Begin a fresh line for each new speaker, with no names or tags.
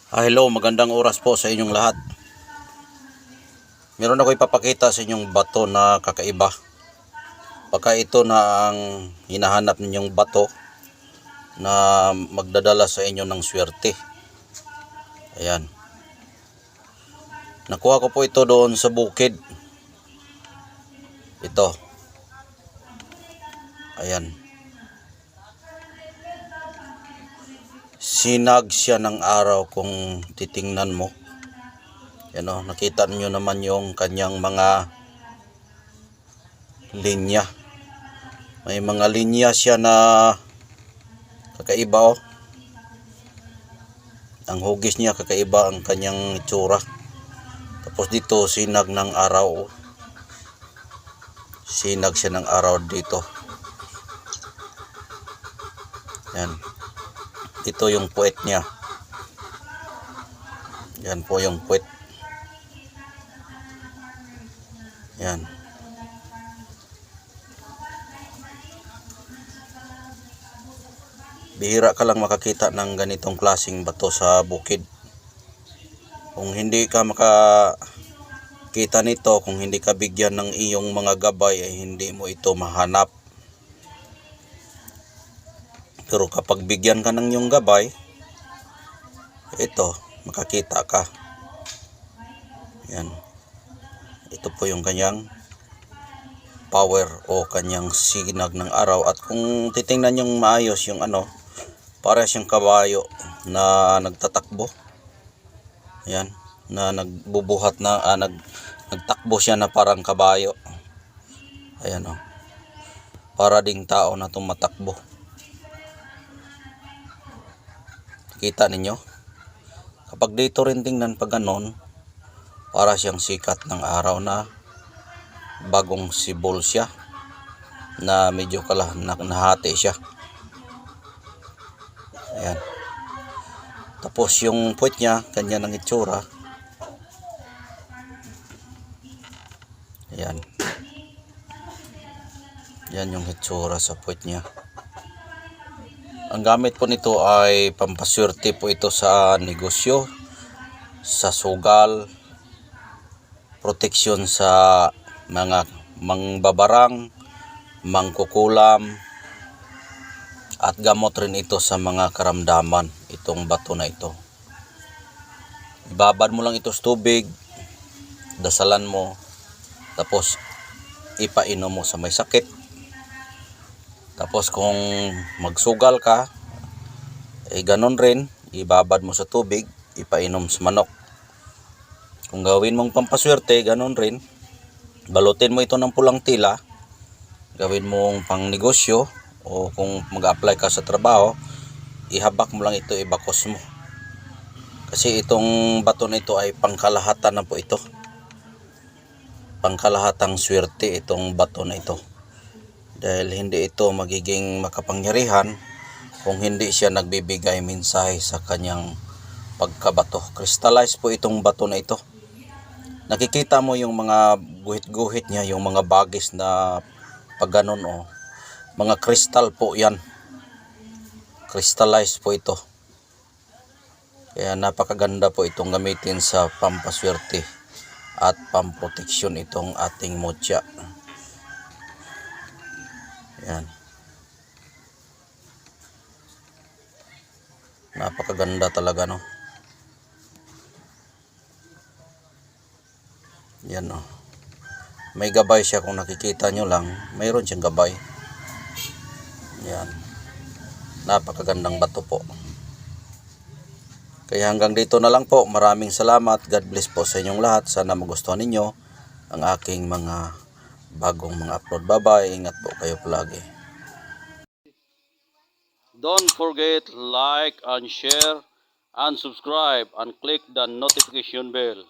Hello, magandang oras po sa inyong lahat. Meron ako ipapakita sa inyong bato na kakaiba. Baka ito na ang hinahanap ninyong bato na magdadala sa inyo ng swerte. Ayan. Nakuha ko po ito doon sa bukid. Ito. Ayan. Sinag siya ng araw kung titingnan mo. Yan o, nakita niyo naman yung kanyang mga linya. May mga linya siya na kakaiba o. Ang hugis niya kakaiba, ang kanyang itsura. Tapos dito sinag ng araw o. Sinag siya ng araw dito. Yan. Ito yung puwet niya. Yan po yung puwet. Yan. Bihira ka lang makakita ng ganitong klaseng bato sa bukid. Kung hindi ka makakita nito, kung hindi ka bigyan ng iyong mga gabay, ay hindi mo ito mahanap. Pero kapag bigyan ka ng iyong gabay, ito, makakita ka. Yan. Ito po yung kanyang power o kanyang sinag ng araw. At kung titingnan yung maayos yung ano, para siyang kabayo na nagtatakbo. Yan, na nagbubuhat na nagtakbo siya na parang kabayo. Ayan o. Para ding tao na tumatakbo. Kita ninyo? Kapag dito rin tingnan pag ganon, para siyang sikat ng araw na bagong sibol siya na medyo nahati siya. Ayan. Tapos yung puwet niya, kanya ng itsura. Ayan. Yan yung itsura sa puwet niya. Ang gamit po nito ay pampaswerte po ito sa negosyo, sa sugal, proteksyon sa mga mangbabarang, mangkukulam, at gamot rin ito sa mga karamdaman, itong bato na ito. Ibabad mo lang ito sa tubig, dasalan mo, tapos ipainom mo sa may sakit. Tapos kung magsugal ka, ganon rin, ibabad mo sa tubig, ipainom sa manok. Kung gawin mong pampaswerte, ganon rin, balutin mo ito ng pulang tila, gawin mong pang negosyo, o kung mag-apply ka sa trabaho, ihabak mo lang ito, ibakos mo. Kasi itong bato na ito ay pangkalahatan na po ito. Pangkalahatang swerte itong bato na ito. Dahil hindi ito magiging makapangyarihan kung hindi siya nagbibigay mensahe sa kanyang pagkabato. Crystallized po itong bato na ito. Nakikita mo yung mga guhit-guhit niya, yung mga bagis na pag ganon o. Mga kristal po yan. Crystallized po ito. Kaya napakaganda po itong gamitin sa pampaswerte at pamproteksyon itong ating mutya. Yan. Napakaganda talaga, no? Yan, no? May gabay siya, kung nakikita nyo lang, mayroon siyang gabay. Yan. Napakagandang bato po. Kaya hanggang dito na lang po. Maraming salamat. God bless po sa inyong lahat. Sana magustuhan ninyo ang aking mga bagong mga upload. Bye-bye. Ingat po kayo palagi. Don't forget like and share and subscribe and click the notification bell.